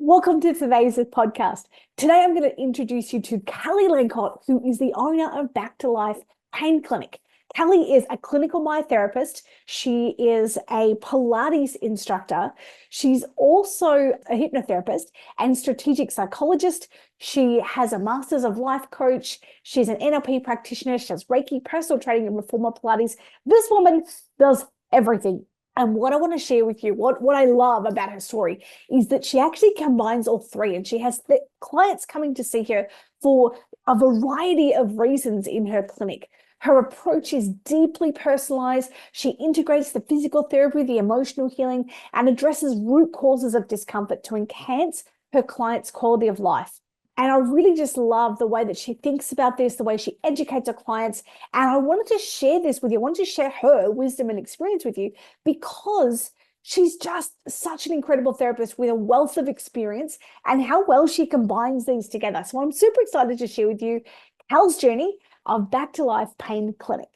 Welcome to today's podcast. Today, I'm going to introduce you to Kelly Lanctot, who is the owner of Back to Life Pain Clinic. Kelly is a clinical myotherapist. She is a Pilates instructor. She's also a hypnotherapist and strategic psychologist. She has a master's of life coach. She's an NLP practitioner. She does Reiki, personal training, and reformer Pilates. This woman does everything. And what I want to share with you, what I love about her story is that she actually combines all three, and she has the clients coming to see her for a variety of reasons in her clinic. Her approach is deeply personalized. She integrates the physical therapy, the emotional healing, and addresses root causes of discomfort to enhance her clients' quality of life. And I really just love the way that she thinks about this, the way she educates her clients. And I wanted to share this with you. I wanted to share her wisdom and experience with you because she's just such an incredible therapist with a wealth of experience and how well she combines these together. So I'm super excited to share with you Cal's journey of Back to Life Pain Clinic.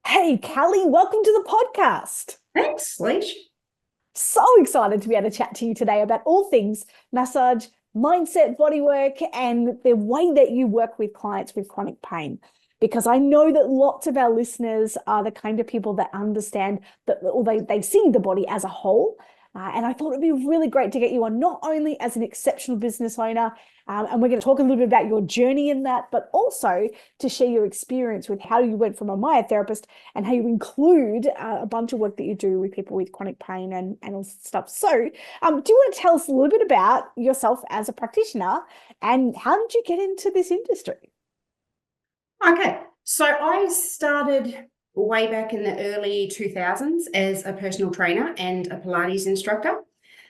Hey, Kelly, welcome to the podcast. Thanks, Leach. So excited to be able to chat to you today about all things massage, mindset, bodywork, and the way that you work with clients with chronic pain. Because I know that lots of our listeners are the kind of people that understand that, or they see the body as a whole. And I thought it'd be really great to get you on, not only as an exceptional business owner, and we're going to talk a little bit about your journey in that, but also to share your experience with how you went from a myotherapist and how you include a bunch of work that you do with people with chronic pain and all stuff. So do you want to tell us a little bit about yourself as a practitioner and how did you get into this industry? Okay, so I started way back in the early 2000s as a personal trainer and a Pilates instructor.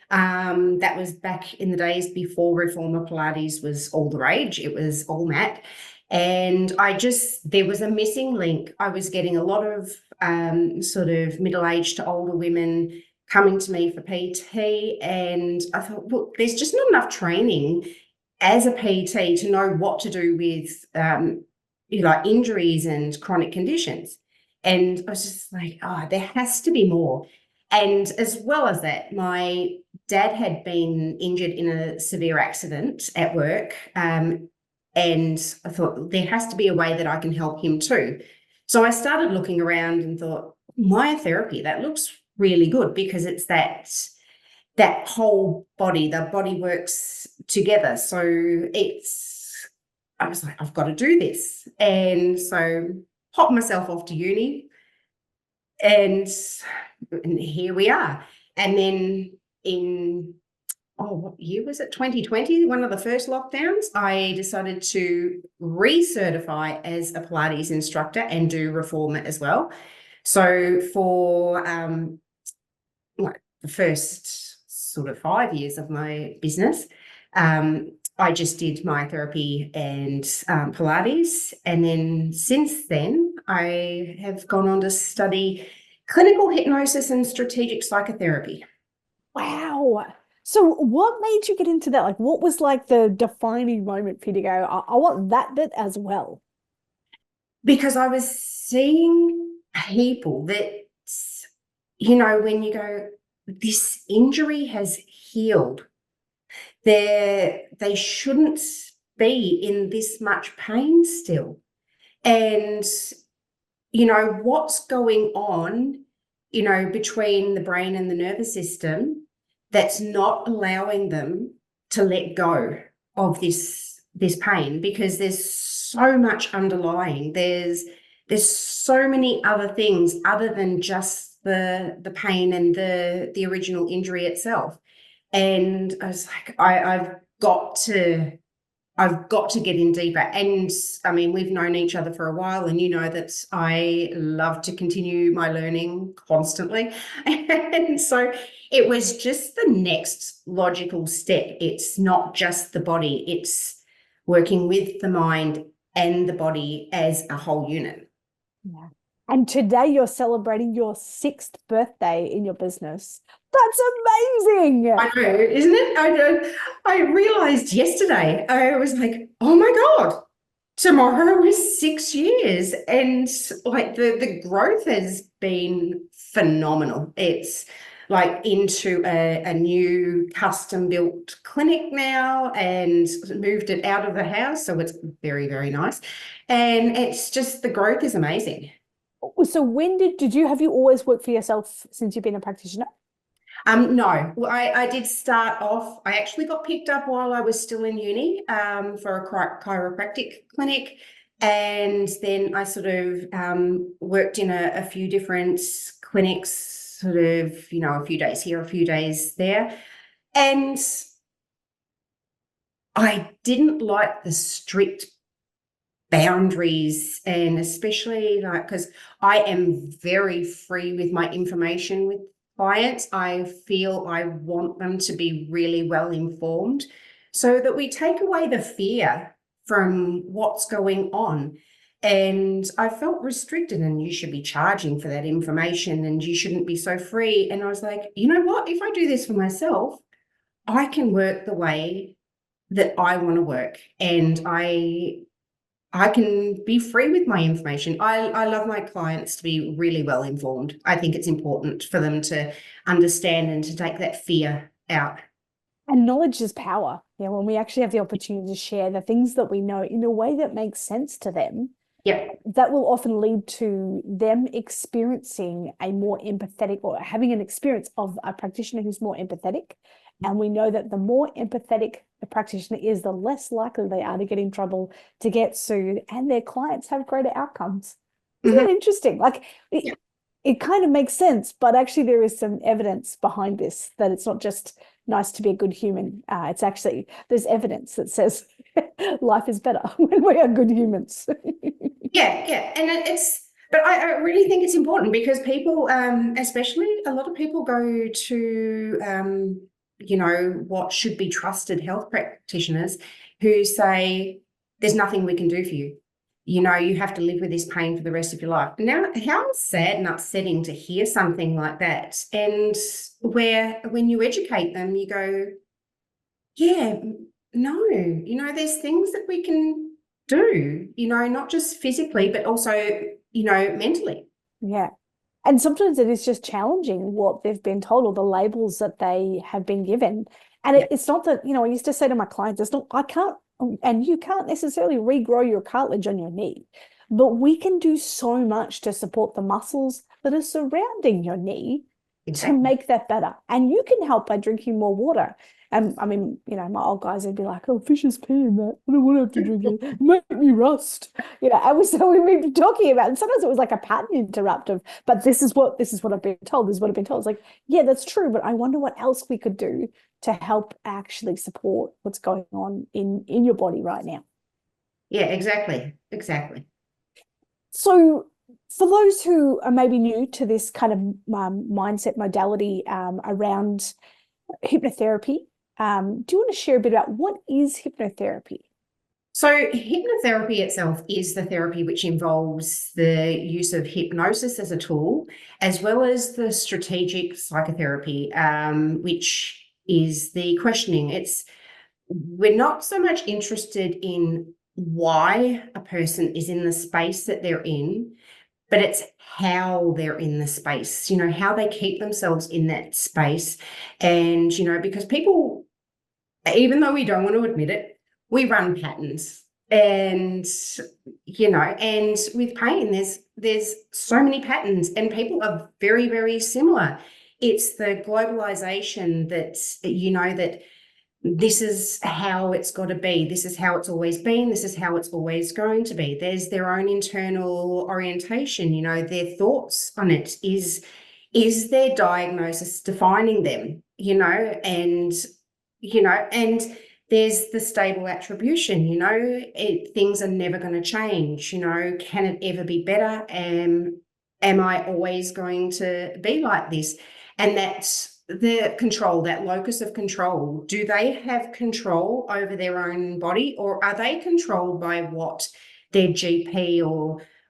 That was back in the days before reformer Pilates was all the rage. It was all mat. And there was a missing link. I was getting a lot of sort of middle-aged to older women coming to me for PT. And I thought, look, there's just not enough training as a PT to know what to do with injuries and chronic conditions. And I was just like, oh, there has to be more. And as well as that, my dad had been injured in a severe accident at work. And I thought there has to be a way that I can help him too. So I started looking around and thought, myotherapy, that looks really good because it's that whole body, the body works together. So I was like, I've got to do this. And so popped myself off to uni and here we are. And then what year was it? 2020, one of the first lockdowns, I decided to recertify as a Pilates instructor and do reformer as well. So for the first sort of 5 years of my business, I just did Myotherapy and Pilates. And then since then, I have gone on to study clinical hypnosis and strategic psychotherapy. Wow. So what made you get into that? Like, what was like the defining moment for you to go, I want that bit as well? Because I was seeing people that, when you go, this injury has healed, they shouldn't be in this much pain still. And, what's going on, between the brain and the nervous system that's not allowing them to let go of this pain, because there's so much underlying. There's so many other things other than just the pain and the original injury itself. And I was like, I've got to get in deeper. And I mean, we've known each other for a while, and you know that I love to continue my learning constantly. And so it was just the next logical step. It's not just the body, it's working with the mind and the body as a whole unit. Yeah. And today you're celebrating your 6th birthday in your business. That's amazing. I know, isn't it? I realized yesterday, I was like, oh my God, tomorrow is 6 years. And like the growth has been phenomenal. like into a new custom built clinic now and moved it out of the house. So it's very, very nice. And it's just, the growth is amazing. So when have you always worked for yourself since you've been a practitioner? No, well, I did start off, I actually got picked up while I was still in uni for a chiropractic clinic. And then I sort of worked in a few different clinics, sort of, you know, a few days here, a few days there. And I didn't like the strict boundaries, and especially like, because I am very free with my information with clients. I feel I want them to be really well informed so that we take away the fear from what's going on. And I felt restricted, and you should be charging for that information and you shouldn't be so free. And I was like, you know what, if I do this for myself, I can work the way that I want to work, and I can be free with my information. I love my clients to be really well informed. I think it's important for them to understand and to take that fear out. And knowledge is power. Yeah, when we actually have the opportunity to share the things that we know in a way that makes sense to them, Yeah. that will often lead to them experiencing a more empathetic, or having an experience of a practitioner who's more empathetic. And we know that the more empathetic the practitioner is, the less likely they are to get in trouble, to get sued, and their clients have greater outcomes. Isn't Mhm. that interesting? Like Yeah. it kind of makes sense, but actually there is some evidence behind this, that it's not just nice to be a good human. It's actually, there's evidence that says life is better when we are good humans. Yeah, yeah. And but I really think it's important because people, especially a lot of people go to, you know, what should be trusted health practitioners who say, there's nothing we can do for you. You know, you have to live with this pain for the rest of your life. Now, how sad and upsetting to hear something like that. And where when you educate them, you go, yeah, no, you know, there's things that we can do, you know, not just physically, but also, you know, mentally. Yeah. And sometimes it is just challenging what they've been told, or the labels that they have been given. And Yeah, it's not that, I used to say to my clients, it's not, I can't, and you can't necessarily regrow your cartilage on your knee, but we can do so much to support the muscles that are surrounding your knee to exactly. make that better. And you can help by drinking more water. And I mean, my old guys would be like, "Oh, fish's pee in that. I don't want to have to drink it. It make me rust." And we'd be talking about, and sometimes it was like a pattern interruptive. But this is what I've been told. This is what I've been told. It's like, yeah, that's true. But I wonder what else we could do to help actually support what's going on in your body right now. Yeah, exactly. Exactly. So, for those who are maybe new to this kind of mindset modality around hypnotherapy, do you want to share a bit about what is hypnotherapy? So, hypnotherapy itself is the therapy which involves the use of hypnosis as a tool, as well as the strategic psychotherapy, which is the questioning. We're not so much interested in why a person is in the space that they're in, but it's how they're in the space, you know, how they keep themselves in that space. And, you know, because people, even though we don't want to admit it, we run patterns. And, you know, and with pain, there's so many patterns, and people are very, very similar. It's the globalization that, you know, that this is how it's got to be. This is how it's always been. This is how it's always going to be. There's their own internal orientation, you know, their thoughts on it. Is their diagnosis defining them, you know, and there's the stable attribution, you know, things are never going to change, you know, can it ever be better? Am I always going to be like this? And that's the control, that locus of control. Do they have control over their own body, or are they controlled by what their GP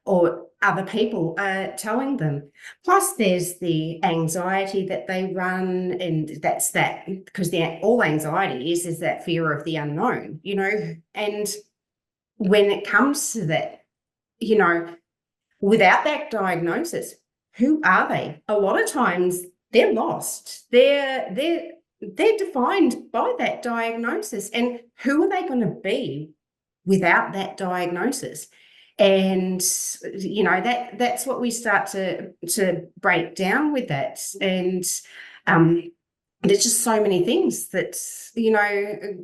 or other people are telling them? Plus, there's the anxiety that they run, and that's that, because all anxiety is that fear of the unknown, you know. And when it comes to that, you know, without that diagnosis, who are they? A lot of times they're lost. They're defined by that diagnosis. And who are they going to be without that diagnosis? And that's what we start to break down with that. And there's just so many things that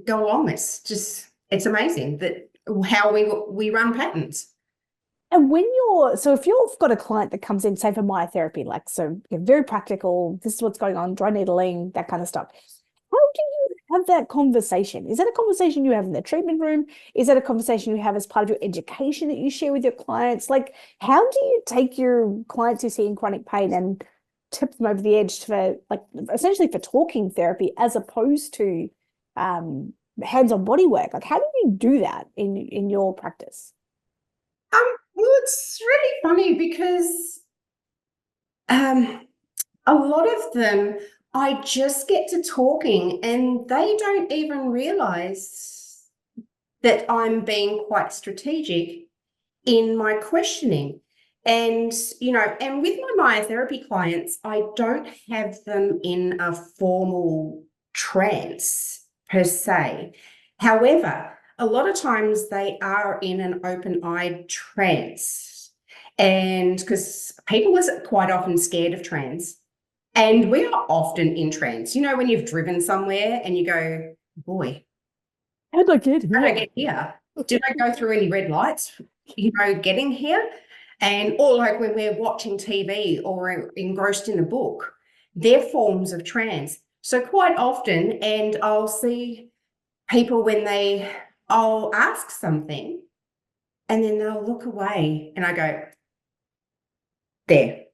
go along. It's amazing that how we run patterns. And so if you've got a client that comes in, say for myotherapy, like, so you're very practical, this is what's going on, dry needling, that kind of stuff. How do you have that conversation? Is that a conversation you have in the treatment room? Is that a conversation you have as part of your education that you share with your clients? Like, how do you take your clients who see in chronic pain and tip them over the edge for, like, essentially for talking therapy as opposed to hands-on body work? Like, how do you do that in your practice? Well, it's really funny because a lot of them, I just get to talking and they don't even realize that I'm being quite strategic in my questioning. And, and with my myotherapy clients, I don't have them in a formal trance per se. However, a lot of times they are in an open-eyed trance. And because people are quite often scared of trance, and we are often in trance. When you've driven somewhere and you go, boy, How did I get here? how did I get here? Did I go through any red lights, getting here? Or like when we're watching TV or engrossed in a book, they're forms of trance. So quite often, and I'll see people when I'll ask something and then they'll look away and I go, there,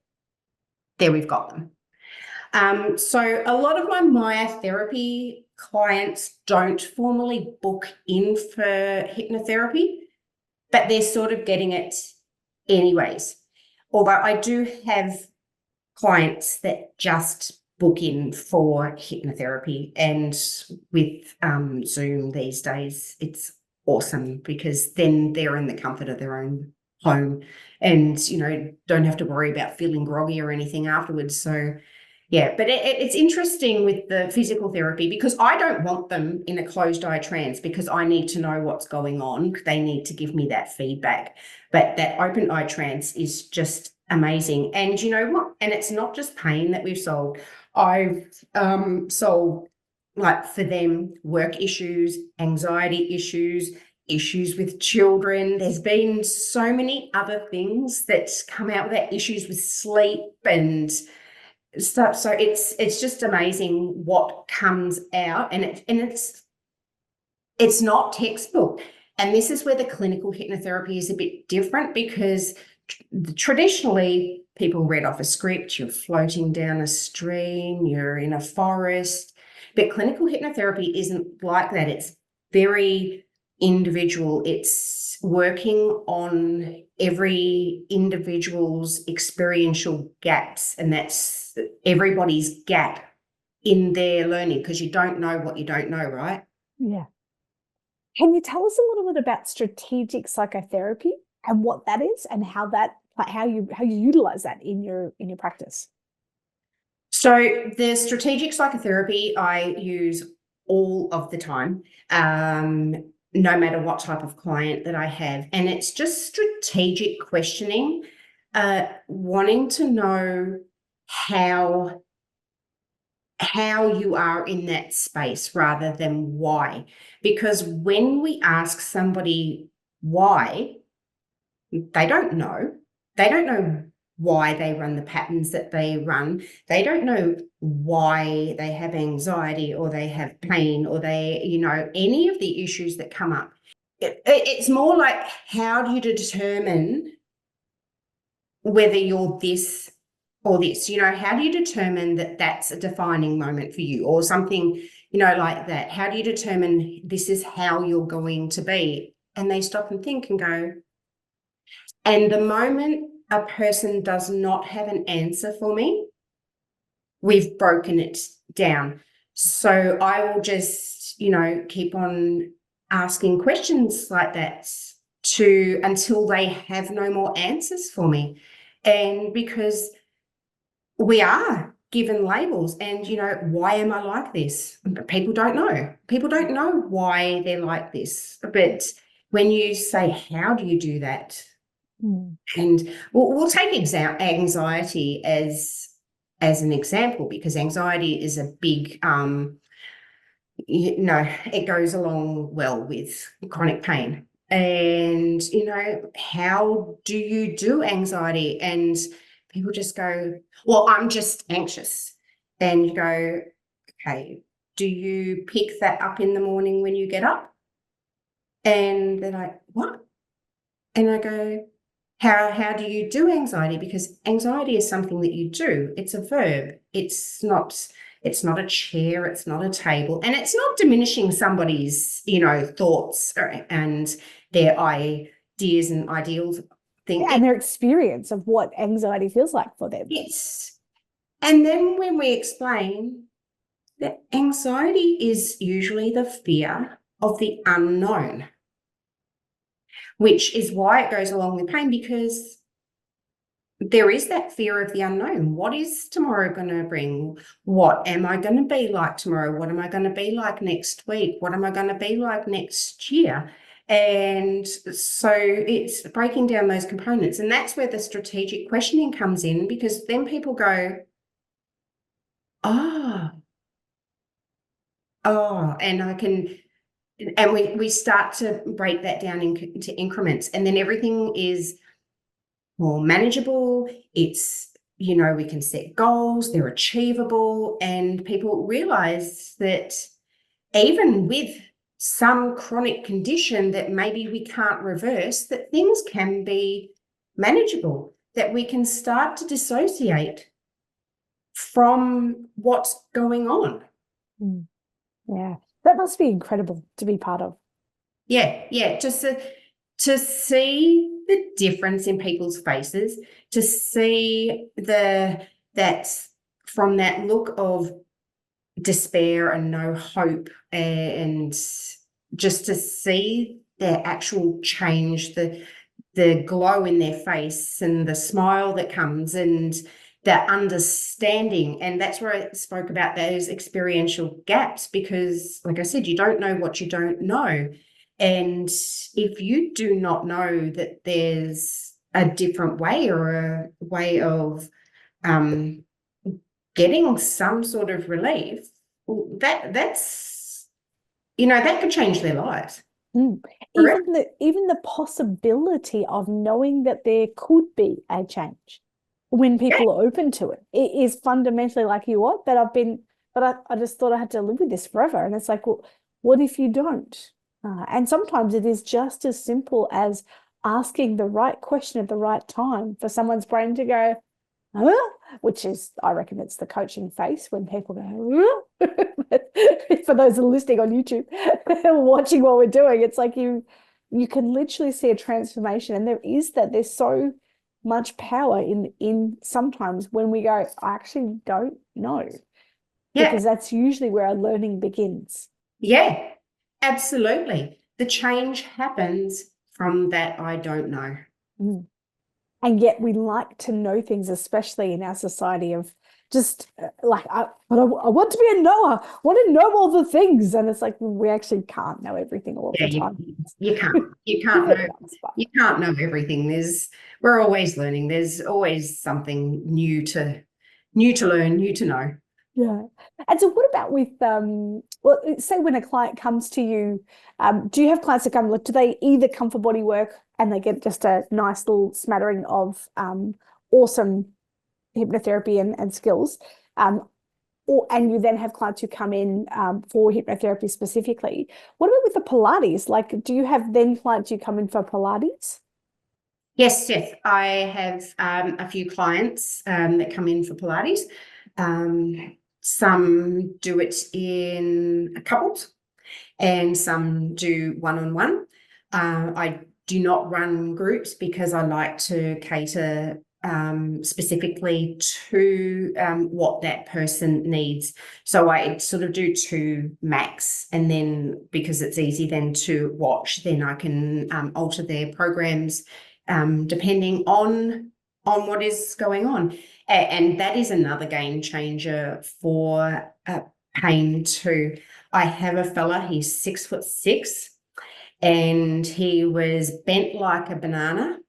we've got them. So a lot of my myotherapy clients don't formally book in for hypnotherapy, but they're sort of getting it anyways. Although I do have clients that just book in for hypnotherapy, and with Zoom these days, it's awesome because then they're in the comfort of their own home and, don't have to worry about feeling groggy or anything afterwards. So yeah, but it's interesting with the physical therapy because I don't want them in a closed eye trance because I need to know what's going on. They need to give me that feedback. But that open eye trance is just amazing. And you know what? And it's not just pain that we've solved. I've solved, like, for them, work issues, anxiety issues, issues with children. There's been so many other things that come out with that, issues with sleep and stuff. So it's just amazing what comes out, and it's not textbook. And this is where the clinical hypnotherapy is a bit different because traditionally people read off a script, you're floating down a stream, you're in a forest, but clinical hypnotherapy isn't like that. It's very individual. It's working on every individual's experiential gaps, and that's everybody's gap in their learning because you don't know what you don't know, right? Yeah. Can you tell us a little bit about strategic psychotherapy and what that is and how you utilize that in your practice? So the strategic psychotherapy I use all of the time, no matter what type of client that I have. And it's just strategic questioning, wanting to know how you are in that space rather than why. Because when we ask somebody why, they don't know. They don't know why they run the patterns that they run. They don't know why they have anxiety or they have pain or they, any of the issues that come up. It's more like, how do you determine whether you're this or this? How do you determine that that's a defining moment for you or something, like that? How do you determine this is how you're going to be? And they stop and think and go, and the moment a person does not have an answer for me, we've broken it down. So I will just, keep on asking questions like that until they have no more answers for me. And because we are given labels. And, why am I like this? People don't know. People don't know why they're like this. But when you say, how do you do that? And we'll take anxiety as an example, because anxiety is a big, it goes along well with chronic pain. And, how do you do anxiety? And people just go, well, I'm just anxious. And you go, okay, do you pick that up in the morning when you get up? And they're like, what? And I go, how do you do anxiety? Because anxiety is something that you do. It's a verb. It's not a chair, it's not a table, and it's not diminishing somebody's, thoughts and their ideas and ideals. And their experience of what anxiety feels like for them. Yes. And then when we explain that anxiety is usually the fear of the unknown, which is why it goes along with pain, because there is that fear of the unknown. What is tomorrow going to bring? What am I going to be like tomorrow? What am I going to be like next week? What am I going to be like next year? And so it's breaking down those components. And that's where the strategic questioning comes in, because then people go, oh, and I can, and we start to break that down into increments. And then everything is more manageable. It's, we can set goals, they're achievable, and people realize that even with some chronic condition that maybe we can't reverse, that things can be manageable, that we can start to dissociate from what's going on. Yeah, that must be incredible to be part of. Yeah, just to see the difference in people's faces, to see that from that look of despair and no hope, and just to see their actual change, the glow in their face and the smile that comes, and that understanding. And that's where I spoke about those experiential gaps, because like I said, you don't know what you don't know. And if you do not know that there's a different way, or a way of getting some sort of relief, that's that could change their lives. Even the possibility of knowing that there could be a change when people are open to it is fundamentally like, but I just thought I had to live with this forever. And it's like, well, what if you don't? And sometimes it is just as simple as asking the right question at the right time for someone's brain to go, which is, I reckon it's the coaching face when people go, for those who are listening on YouTube, watching what we're doing, it's like you can literally see a transformation. And there's so much power in sometimes when we go, I actually don't know. Yeah. Because that's usually where our learning begins. Yeah, absolutely. The change happens from that I don't know. And yet we like to know things, especially in our society of just like, I want to be a knower. I want to know all the things. And it's like, we actually can't know everything all the time. You can't know everything. We're always learning. There's always something new to learn, new to know. Yeah. And so what about with, well, say when a client comes to you, do you have clients that come, do they either come for body work and they get just a nice little smattering of awesome hypnotherapy and skills, and you then have clients who come in for hypnotherapy specifically? What about with the Pilates? Like, do you have then clients who come in for Pilates? Yes. I have a few clients that come in for Pilates. Some do it in couples and some do one-on-one. I do not run groups because I like to cater specifically to what that person needs. So I sort of do 2 max, and then because it's easy then to watch, then I can alter their programs depending on what is going on. And that is another game changer for pain too. I have a fella, he's 6'6", and he was bent like a banana.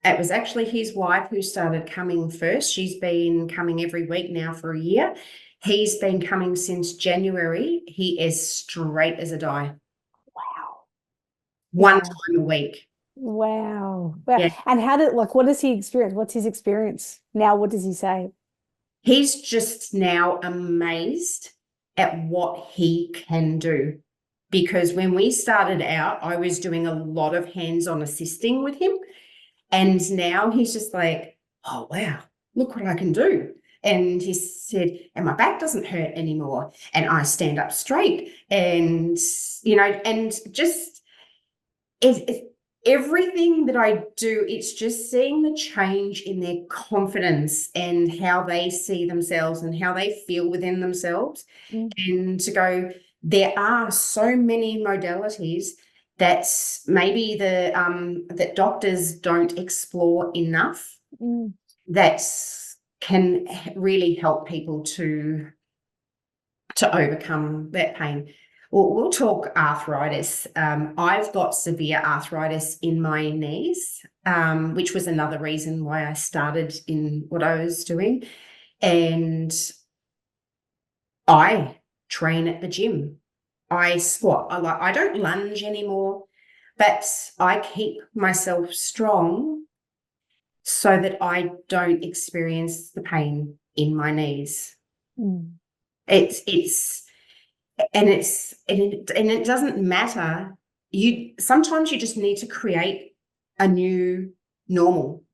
It was actually his wife who started coming first. She's been coming every week now for a year. He's been coming since January. He is straight as a die. Wow. One Yeah. time a week. Wow. Wow. Yeah. And what does he experience? What's his experience now? What does he say? He's just now amazed at what he can do. Because when we started out, I was doing a lot of hands-on assisting with him. And now he's just like, oh, wow, look what I can do. And he said, and my back doesn't hurt anymore. And I stand up straight. And, and just everything that I do, it's just seeing the change in their confidence and how they see themselves and how they feel within themselves. Mm. And to go, there are so many modalities that maybe that doctors don't explore enough that can really help people to overcome that pain. We'll talk arthritis. I've got severe arthritis in my knees, which was another reason why I started in what I was doing. And I train at the gym. I squat. I don't lunge anymore, but I keep myself strong so that I don't experience the pain in my knees. Mm. And it doesn't matter. Sometimes you just need to create a new normal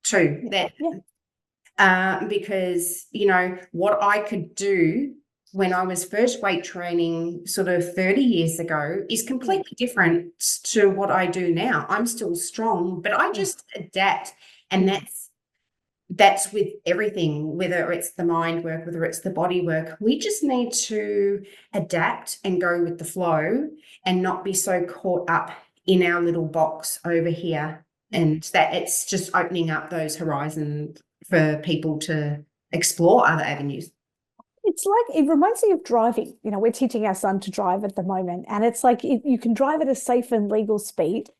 too. Because what I could do when I was first weight training sort of 30 years ago is completely different to what I do now. I'm still strong, but I just adapt, and that's with everything, whether it's the mind work, whether it's the body work. We just need to adapt and go with the flow and not be so caught up in our little box over here. And that it's just opening up those horizons for people to explore other avenues. It's like, it reminds me of driving. We're teaching our son to drive at the moment, and it's like you can drive at a safe and legal speed,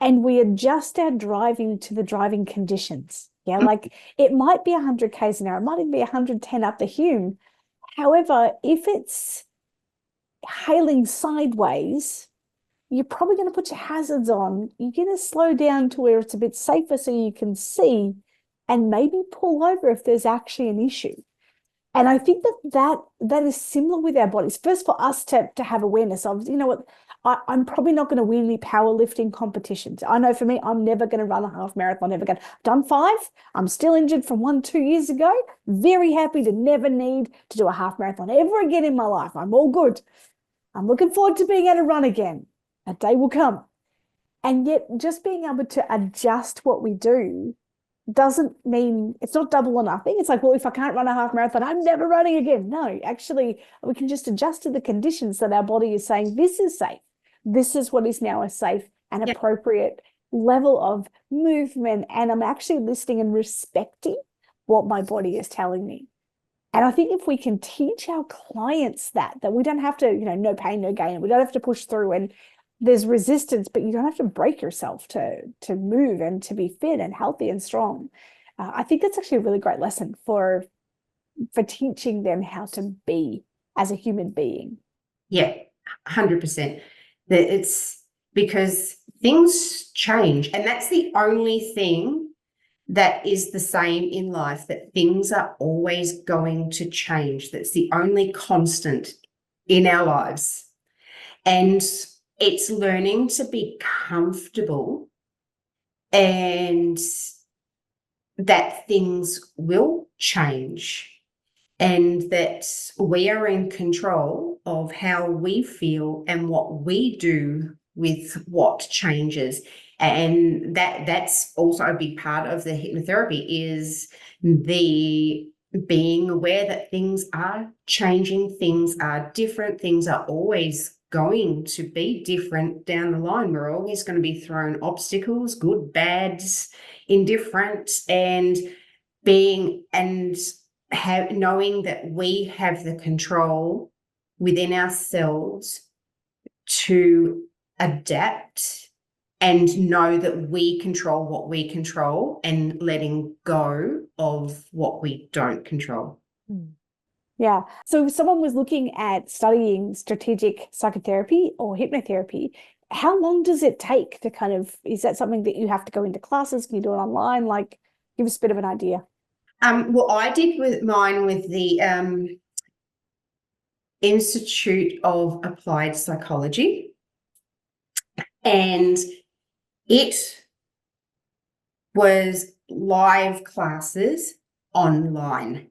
and we adjust our driving to the driving conditions. Yeah, like it might be 100 k's an hour, it might even be 110 up the Hume. However, if it's hailing sideways, you're probably going to put your hazards on. You're going to slow down to where it's a bit safer so you can see and maybe pull over if there's actually an issue. And I think that is similar with our bodies. First, for us to have awareness of, what, I'm probably not going to win any powerlifting competitions. I know for me, I'm never going to run a half marathon, never going to. Done 5. I'm still injured from 2 years ago. Very happy to never need to do a half marathon ever again in my life. I'm all good. I'm looking forward to being able to run again. A day will come. And yet just being able to adjust what we do doesn't mean it's not double or nothing. It's like, well, if I can't run a half marathon, I'm never running again. No, actually, we can just adjust to the conditions that our body is saying, this is safe. This is what is now a safe and appropriate level of movement. And I'm actually listening and respecting what my body is telling me. And I think if we can teach our clients that we don't have to, no pain, no gain, we don't have to push through, and there's resistance, but you don't have to break yourself to move and to be fit and healthy and strong. I think that's actually a really great lesson for teaching them how to be as a human being. Yeah, 100%. It's because things change, and that's the only thing that is the same in life, that things are always going to change. That's the only constant in our lives. And it's learning to be comfortable and that things will change and that we are in control of how we feel and what we do with what changes. And that's also a big part of the hypnotherapy, is the being aware that things are changing, things are different, things are always going to be different down the line. We're always going to be thrown obstacles, good, bad, indifferent, and being and knowing that we have the control within ourselves to adapt and know that we control what we control and letting go of what we don't control. Yeah. So if someone was looking at studying strategic psychotherapy or hypnotherapy, how long does it take to kind of, is that something that you have to go into classes? Can you do it online? Like, give us a bit of an idea. Well, I did with mine with the Institute of Applied Psychology, and it was live classes online,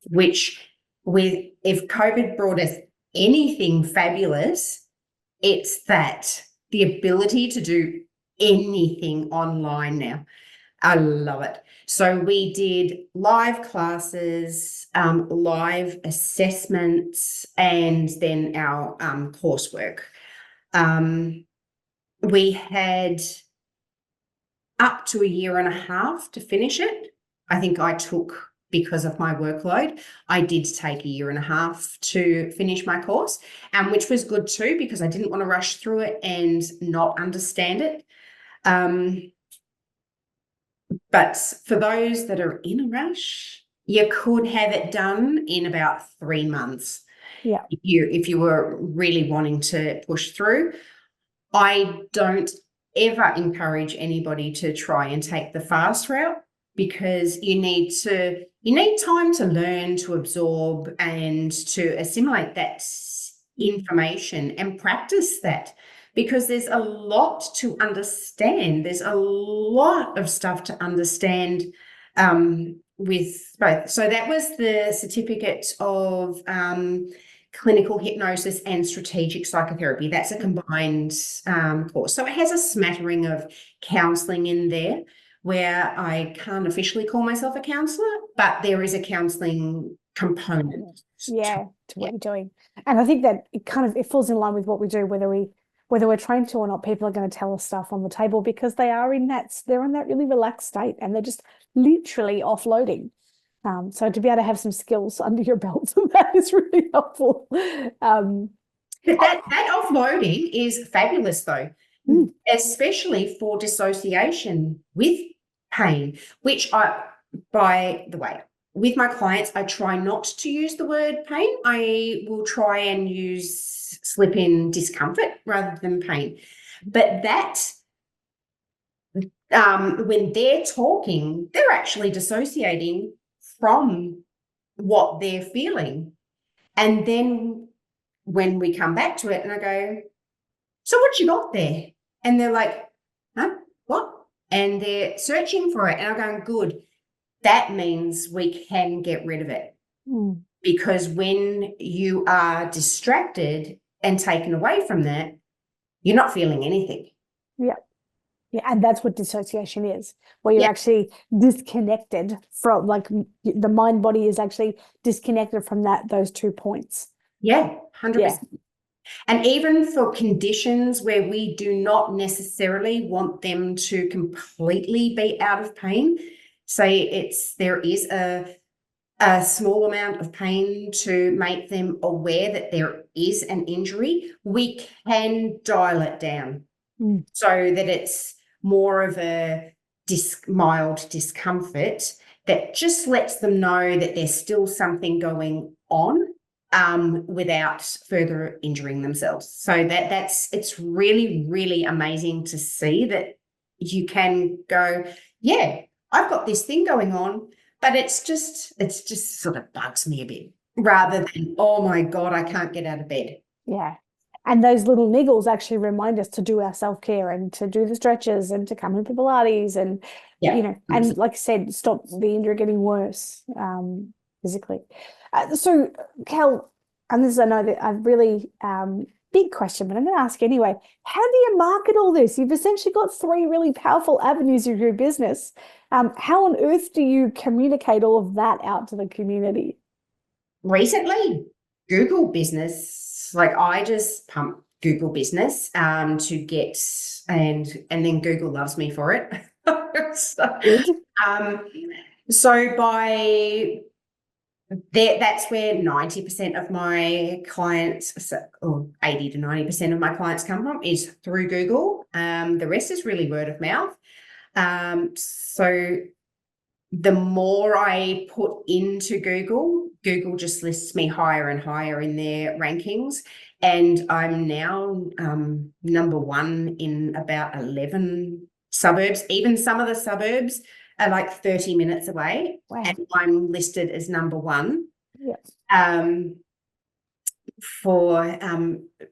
which if COVID brought us anything fabulous, it's that the ability to do anything online now. I love it. So we did live classes, live assessments, and then our coursework. We had up to 1.5 years to finish it. I think I took, because of my workload, I did take 1.5 years to finish my course, which was good too, because I didn't want to rush through it and not understand it. But for those that are in a rush, you could have it done in about 3 months. Yeah. If you were really wanting to push through. I don't ever encourage anybody to try and take the fast route, because you need time to learn, to absorb, and to assimilate that information and practice that, because there's a lot to understand. There's a lot of stuff to understand with both. So that was the certificate of clinical hypnosis and strategic psychotherapy. That's a combined course. So it has a smattering of counselling in there, where I can't officially call myself a counsellor, but there is a counselling component. To what you're doing. And I think that it falls in line with what we do, whether we're trained to or not. People are going to tell us stuff on the table because they're in that really relaxed state, and they're just literally offloading. So to be able to have some skills under your belt, that is really helpful. That offloading is fabulous, though, especially for dissociation with pain, which by the way, with my clients, I try not to use the word pain. I will try and slip in discomfort rather than pain. But that, when they're talking, they're actually dissociating from what they're feeling. And then when we come back to it and I go, so what you got there? And they're like, huh, what? And they're searching for it. And I'm going, good. That means we can get rid of it. Because when you are distracted and taken away from that, you're not feeling anything. Yeah. Yeah, and that's what dissociation is, where you're actually disconnected from, like, the mind body is actually disconnected from those 2 points. Yeah, 100%. And even for conditions where we do not necessarily want them to completely be out of pain, say there is a small amount of pain to make them aware that there is an injury, we can dial it down so that it's more of a mild discomfort that just lets them know that there's still something going on, without further injuring themselves. So it's really, really amazing to see that you can go, yeah, I've got this thing going on, but it's just sort of bugs me a bit, rather than, oh my God, I can't get out of bed. Yeah. And those little niggles actually remind us to do our self-care and to do the stretches and to come into Pilates and, and like I said, stop the injury getting worse physically. So, Kel, and this is, I know that a really big question, but I'm going to ask anyway. How do you market all this? You've essentially got 3 really powerful avenues of your business. How on earth do you communicate all of that out to the community? Recently, Google business. Like, I just pump Google business to get, and then Google loves me for it. So, So that's where 90% of my clients, or 80 to 90% of my clients come from, is through Google. The rest is really word of mouth. So the more I put into Google, Google just lists me higher and higher in their rankings. And I'm now number one in about 11 suburbs. Even some of the suburbs are like 30 minutes away. Wow. And I'm listed as number one. Yep. For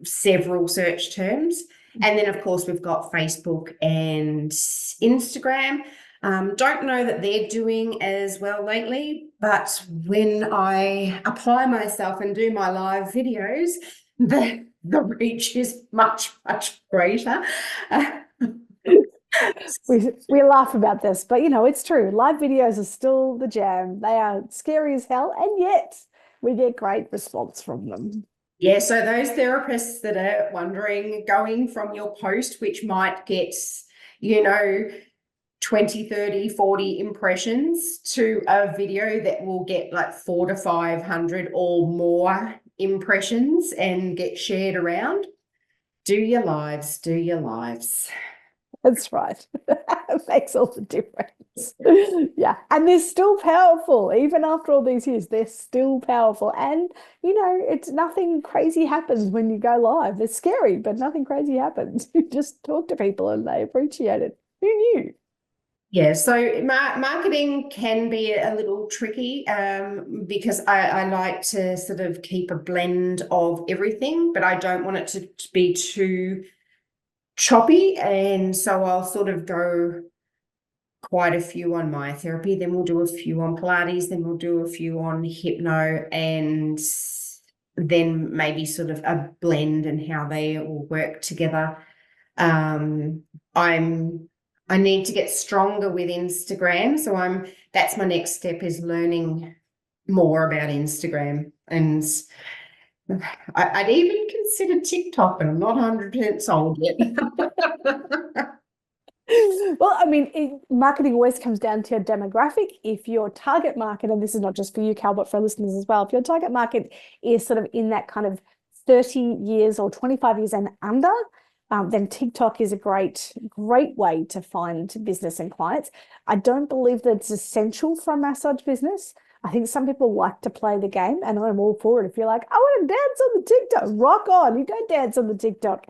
several search terms. And then, of course, we've got Facebook and Instagram. Don't know that they're doing as well lately, but when I apply myself and do my live videos, the reach is much, much greater. We laugh about this, but it's true. Live videos are still the jam. They are scary as hell, and yet we get great response from them. Yeah, so those therapists that are wondering, going from your post, which might get, 20, 30, 40 impressions, to a video that will get like 400 to 500 or more impressions and get shared around. Do your lives, do your lives. That's right. It makes all the difference. Yeah. And they're still powerful. Even after all these years, they're still powerful. And, it's nothing crazy happens when you go live. It's scary, but nothing crazy happens. You just talk to people and they appreciate it. Who knew? Yeah, so marketing can be a little tricky because I like to sort of keep a blend of everything, but I don't want it to be too choppy. And so I'll sort of go quite a few on myotherapy, then we'll do a few on Pilates, then we'll do a few on hypno, and then maybe sort of a blend and how they all work together. I need to get stronger with Instagram. So that's my next step, is learning more about Instagram. And I'd even consider TikTok, but I'm not 100% sold yet. Well, I mean, marketing always comes down to your demographic. If your target market, and this is not just for you, Cal, but for listeners as well, if your target market is sort of in that kind of 30 years or 25 years and under, then TikTok is a great way to find business and clients. I don't believe that it's essential for a massage business. I think some people like to play the game, and I'm all for it. If you're like, I want to dance on the TikTok, rock on, you go dance on the TikTok.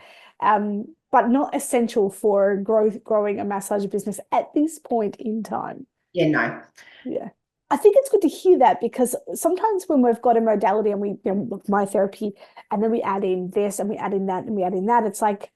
But not essential for growing a massage business at this point in time. Yeah, no. Yeah. I think it's good to hear that, because sometimes when we've got a modality and we myotherapy, and then we add in this and we add in that and we add in that, it's like,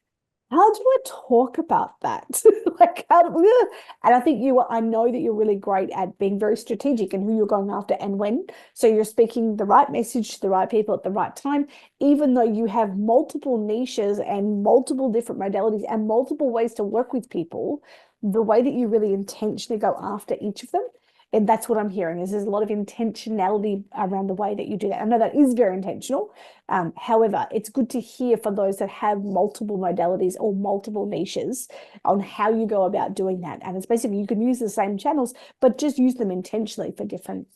how do I talk about that? Like, and I think I know that you're really great at being very strategic in who you're going after and when. So you're speaking the right message to the right people at the right time, even though you have multiple niches and multiple different modalities and multiple ways to work with people, the way that you really intentionally go after each of them. And that's what I'm hearing, is there's a lot of intentionality around the way that you do that. I know that is very intentional. However, it's good to hear for those that have multiple modalities or multiple niches on how you go about doing that. And it's basically, you can use the same channels, but just use them intentionally for different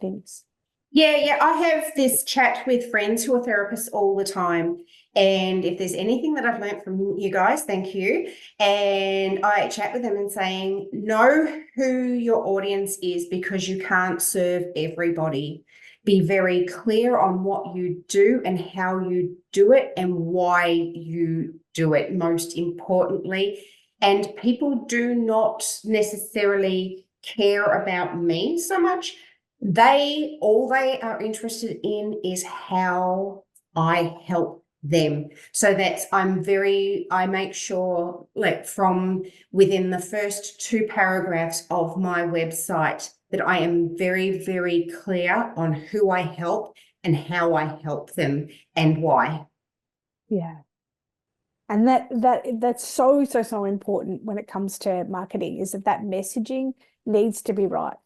things. Yeah. I have this chat with friends who are therapists all the time. And if there's anything that I've learned from you guys, thank you. And I chat with them and saying, know who your audience is, because you can't serve everybody. Be very clear on what you do and how you do it and why you do it, most importantly. And people do not necessarily care about me so much. All they are interested in is how I help them. So I make sure, like, from within the first 2 paragraphs of my website, that I am very, very clear on who I help and how I help them and why. Yeah. And that's so important when it comes to marketing, is that messaging needs to be right.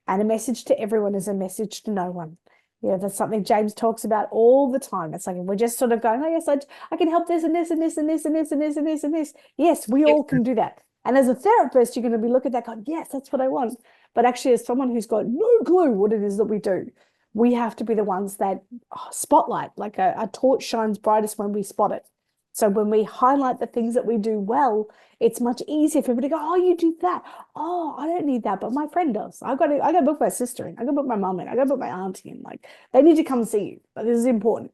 And a message to everyone is a message to no one. Yeah, that's something James talks about all the time. It's like, we're just sort of going, oh yes, I can help this and this and this and this and this and this and this and this. Yes, we all can do that. And as a therapist, you're going to be looking at that going, yes, that's what I want. But actually, as someone who's got no clue what it is that we do, we have to be the ones that spotlight, like a torch shines brightest when we spot it. So when we highlight the things that we do well, it's much easier for everybody to go, oh, you do that. Oh, I don't need that, but my friend does. I got to book my sister in. I got to book my mum in. I got to book my auntie in. Like, they need to come see you. This is important.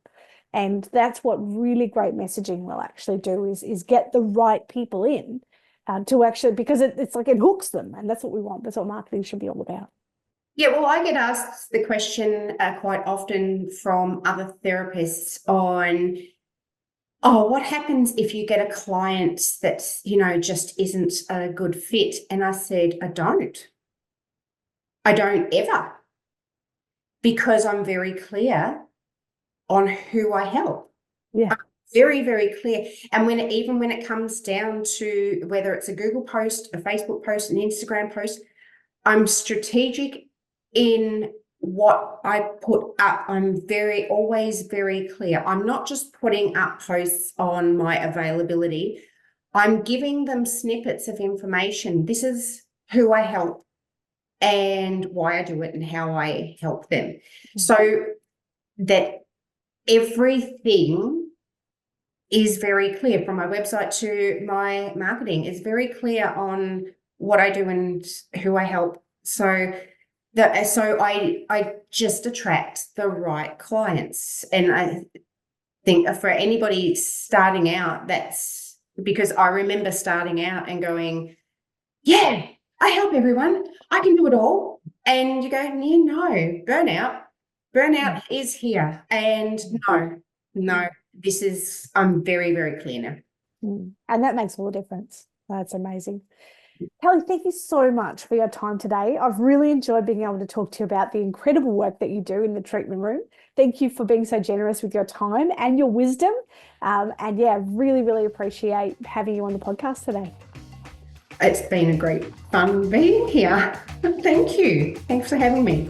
And that's what really great messaging will actually do is get the right people in to actually, because it's like it hooks them, and that's what we want. That's what marketing should be all about. Yeah, well, I get asked the question quite often from other therapists on, oh, what happens if you get a client that, just isn't a good fit? And I said, I don't ever, because I'm very clear on who I help. Yeah. I'm very, very clear. And even when it comes down to whether it's a Google post, a Facebook post, an Instagram post, I'm strategic in what I put up. I'm always very clear. I'm not just putting up posts on my availability. I'm giving them snippets of information. This is who I help and why I do it and how I help them. Mm-hmm. So that everything is very clear, from my website to my marketing is very clear on what I do and who I help. So I just attract the right clients. And I think for anybody starting out, that's because I remember starting out and going, yeah, I help everyone. I can do it all. And you go, no, burnout is here. And no, I'm very, very clear now. And that makes all the difference. That's amazing. Kelly, thank you so much for your time today. I've really enjoyed being able to talk to you about the incredible work that you do in the treatment room. Thank you for being so generous with your time and your wisdom. And yeah, really, really appreciate having you on the podcast today. It's been a great fun being here. Thank you. Thanks for having me.